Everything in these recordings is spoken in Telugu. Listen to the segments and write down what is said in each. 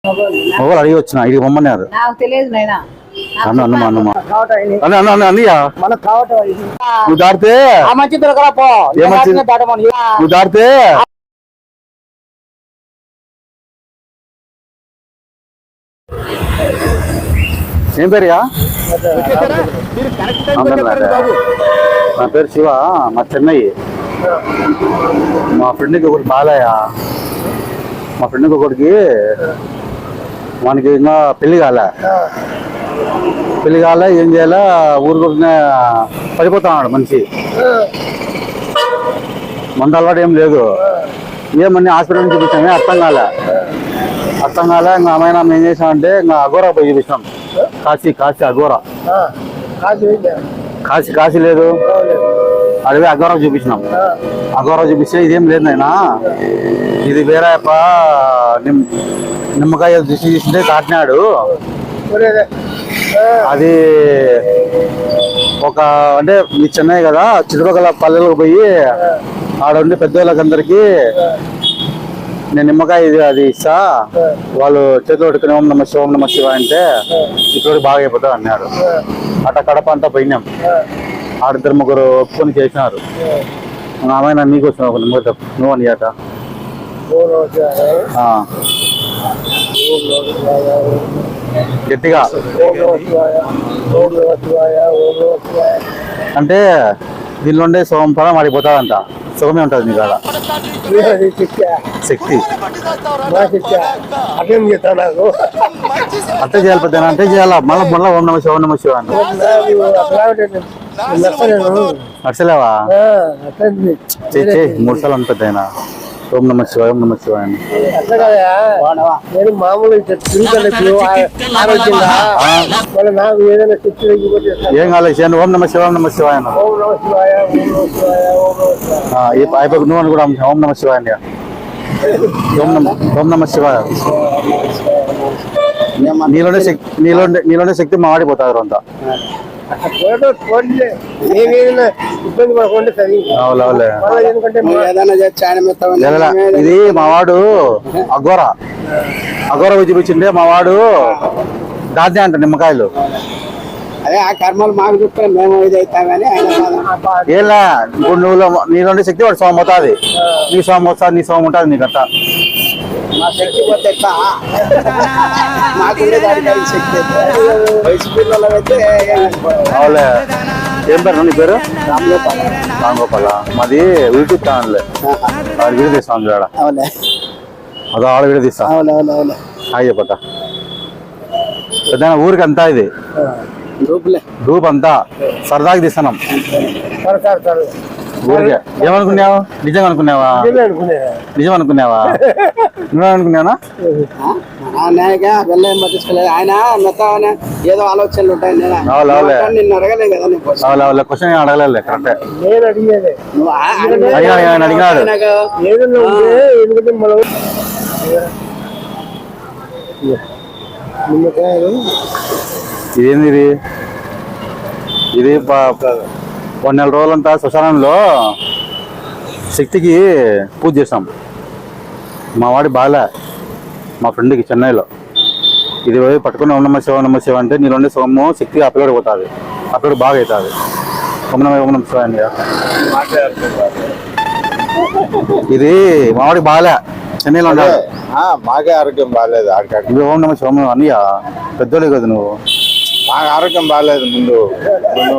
మొగలు అడిగి వచ్చిన ఇది బొమ్మన్నారు నాకు తెలియదు నాయనా. నువ్వు దాడితే నువ్వు దాడితే ఏం పేరుయా? నా పేరు శివ, మా చెన్నై. మా ఫ్రెండ్కి ఒకటి బాలయ్య, మా ఫ్రెండ్కి ఒకటికి మనకి ఇంకా పెళ్లి కాలే ఏం చేయాలా ఊరికొకనే పడిపోతున్నాడు మనిషి. మంద అలవాటు ఏం లేదు, ఏమన్నీ హాస్పిటల్ చూపించామే అర్థం కాలే ఇంకా అమ్మాయినా ఏం చేసామంటే ఇంకా అఘోరా పోయి చూపించాం. కాశీ అఘోరా కాశీ లేదు, అడిగి అఘోరా చూపించినాం. అఘోరా చూపిస్తే ఇదేం లేదు నాయనా, ఇది వేరే నిమ్మకాయ దృష్టి తీసుకుంటే కాటినాడు. అది ఒక అంటే మీ చెన్నై కదా, చుట్టుపక్కల పల్లెలకు పోయి ఆడ ఉండే పెద్దవాళ్ళకందరికీ నేను నిమ్మకాయ అది ఇస్తా, వాళ్ళు చేతిలో పెట్టుకుని ఓం నమ శివ అంటే ఇప్పుడు బాగా అయిపోతా అన్నాడు. అట్లా కడప అంతా పోయినాం. ఆడిద్దరు ముగ్గురు ఒప్పుకొని చేసినారు. ఆమె నీకు వచ్చిన ఒక నిమ్మకాయ నువ్వు అని అట గట్టిగా అంటే దీనిలో ఉండే సోమఫలం ఆడిపోతాదంట. సుఖమే ఉంటుంది నీ కాడ శక్తి. అట్టే చేయాలి పెద్ద, అంటే చేయాలా మళ్ళీ ఓం నమ శివ అని నచ్చలేవా? 3 సార్లు అని పెద్ద ఓం నమ శివ అని. నేను మామూలు ఏం కాలేదు, ఓం నమ శివ అని అయిపోయి నువ్వు అని కూడా ఓం నమ శివ అని ఓం నమ శివ. నీలోనే శక్తి మాడిపోతారు అంతా. ఇది మావాడు అఘోరా చూపించిండే, మావాడు దాద్య అంట నిమ్మకాయలు. అదే ఆ కర్మలు మాకు చెప్తే మేము ఇది అవుతామని ఏలా ఇప్పుడు నువ్వు నీలో శక్తి వాడు సోమం అవుతుంది, నీ సోమం వస్తుంది, నీ సోమం ఉంటుంది నీకు అట్ట. మా శక్తి పోతే మాకు శక్తి వయసు పిల్లలు అయితే. అవులే, ఏం పేరు నీ పేరు? రాంగోపాల. మాది యూట్యూబ్ ఛానల్, అది వీడియో తీస్తాం చూడ. అదో ఆడ వీడియో తీస్తాం. హాయ్ చెప్పట పెద్ద ఊరికి అంతా ఇది గ్రూప్ అంతా సరదాగా తీస్తున్నాం ఊరికే. ఏమనుకున్నావు? నిజంగా అనుకున్నావా? నిజం అనుకున్నావా? నువ్వేమనుకున్నావా? పట్టించుకోలేదు ఆయన మొత్తం ఏదో ఆలోచనలు ఉంటాయి. నిన్ను అడగలేదు కదా, క్వశ్చన్ అడగలేదు. కరెక్టే, అడిగినాడు. ఇదేంది ఇది 1 నెల రోజులంతా శ్మశానంలో శక్తికి పూజ చేసాం. మా వాడి బాలే, మా ఫ్రెండ్కి చెన్నైలో. ఇది పట్టుకుని ఓం నమ శివ అంటే నీలోనే సోము శక్తి అప్లోడ్ పోతుంది, అప్లోడ్ బాగా అవుతుంది. ఓం నమ శివ అండి. ఇది మా వాడికి బాలే, చెన్నైలో ఉండాలి. మాకే ఆరోగ్యం బాగాలేదు. ఇది ఓం నమ శివ అన్నయ్య పెద్దోళ్ళే కదా నువ్వు. మాకు ఆరోగ్యం బాగాలేదు. ముందు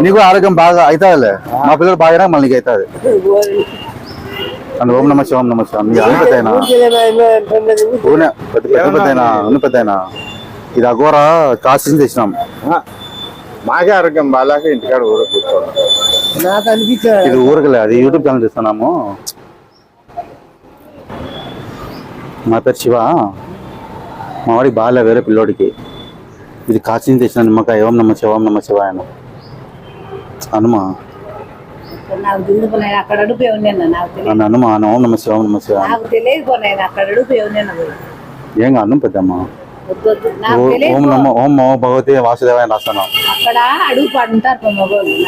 నీకు ఆరోగ్యం బాగా అవుతుందిలే, మా పిల్లలు బాగా మళ్ళీ నీకు అవుతుంది. ఓం నమ శివ పెద్దయినా పెద్దయినా ఇది అఘోరా కాశీ తెచ్చినాం. మాకే ఆరోగ్యం బాగాలేక ఇంటికాడ ఊరు కూర్చోండి. ఇది ఊరికలే, అది యూట్యూబ్ ఛానల్ తీస్తున్నాము. మా పేరు శివ, మా వాడికి బాగాలే వేరే పిల్లోడికి. ఇది కాశీ తెచ్చిన నిమ్మకాయ ఓం నమ శివ అని హనుమా హనుమా ఓం నమ శివ ఏం కాదు పెద్దమ్మ. ఓం నమో భగవతి వాసుదేవాయ రాస్తాను.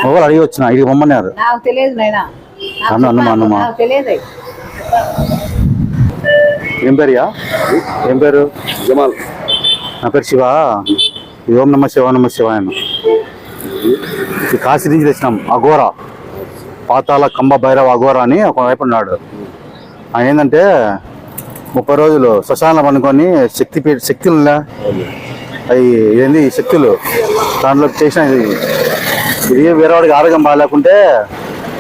మొగలు అడిగి వచ్చిన ఇది బొమ్మన్నారు. హనుమా ఏం పేరుయా? ఏం పేరు? జమాల్. నా పేరు శివ. ఇది ఓం నమ శివ నమ శివాయ. ఈ కాశీ నుంచి తెచ్చినాం. అఘోరా, పాతాల కంబ భైరవ అఘోరా అని ఒక వైపు ఉన్నాడు. ఆయన ఏంటంటే 30 రోజులు శ్మశానం అనుకొని శక్తులు అవి ఏంది శక్తులు దాంట్లో చేసిన ఇది వేరే వాడికి ఆరోగ్యం బాగాలేకుంటే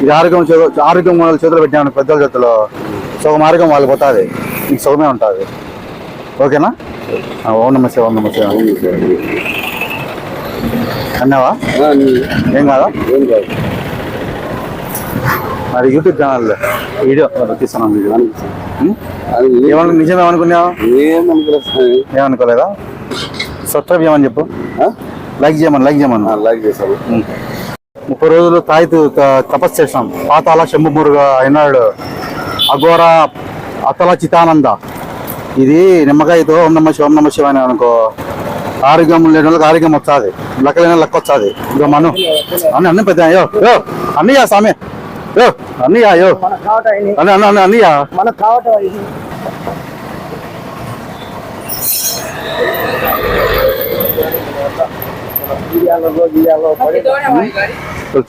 ఇది ఆరోగ్యం వాళ్ళ చేతులు పెట్టినాను, పెద్దల చేతిలో సుఖ మార్గం వాళ్ళకి పోతుంది, నీకు సుఖమే ఉంటుంది. ఓకేనా? ఓం నమ శివ ఓం నమ శివ. అన్నావా? ఏం కాదా? ఏం కాదు. అది యూట్యూబ్ ఛానల్ వీడియో తీస్తున్నాను. వీడియో ఏమన్నా నిజమేమనుకున్నావా? ఏమనుకోలేదా? సబ్స్క్రైబ్ చేయమని చెప్పు, లైక్ చేయమని. లైక్ చేశాను. 30 రోజులు తాయితు తపస్సు చేసినాం. పాతాల శంభుమురుగా అయినాడు అఘోర అతల చితానంద. ఇది నిమ్మకాయతో ఓం నమ శివ ఓం నమ శివ అని అనుకో, ఆరోగ్యం లేని వాళ్ళకి ఆరోగ్యం వస్తుంది, లెక్కలేని లెక్క వస్తుంది. ఇదో మను అన్ని పెద్ద అన్నయ్యా స్వామి, అన్నయ్యా అన్నయ్యా మనకు కావటం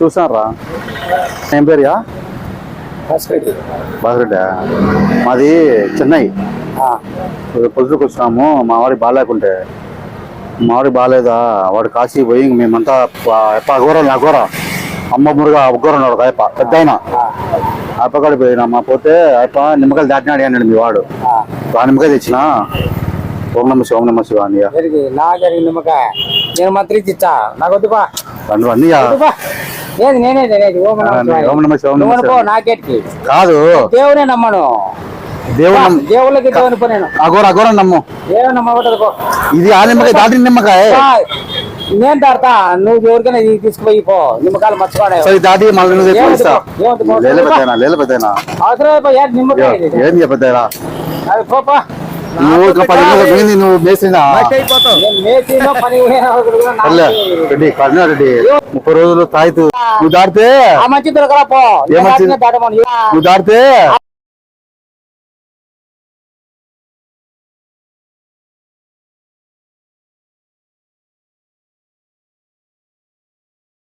చూసారా? ఏం పేరుయా? బాసిరెడ్డి. మాది చెన్నై. పొద్దుకు వచ్చినాము. మా వాడికి బాగాలేకుంటే, మా వాడికి బాగాలేదా, వాడు కాశీ పోయి మేమంతా అఘోర అమ్మ మురుగా అఘోర ఉన్నాడు ఒక అయ్యప్ప, పెద్ద ఆయన. అప్పకాడికి పోయినామా, పోతే అయ్యప్ప నిమ్మకాయలు దాటినాడు అన్నాడు మీ వాడు. ఆ నిమ్మకాయ తెచ్చిన ఓం నమ శివ ఓం నమ శివ అన్నయ్య. నా జరిగిన నిమ్మకాయ నేను మాత్రం ఇచ్చా, నాకు వద్దుపా అన్నయ్య. నేనే ఓం నమ శివ ఓం నమ శివ. నాకేటికి కాదు, దేవునే నమ్మను, దేవుళ్ళకి దేవుని పని అఘోర నమ్ము. దేవుని నమ్మకూడదు. ఇది ఆ నిమ్మకాయ దాటిన నిమ్మకాయ. నేను దాడతా, నువ్వు ఎవరికైనా తీసుకుపోయి పో, నిమ్మకాయలు మర్చిపోయావు దాటి మళ్ళీ లేకపోతేనా అవసరం నిమ్మకాయ ఏం చెప్పేదా? అది పోపా. నువ్వు మేసినా రెడ్డి కర్ణా రెడ్డి 30 రోజులు తాయితూ నువ్వు దాటితే మంచి దొరకరా పో, నువ్వు దాటితే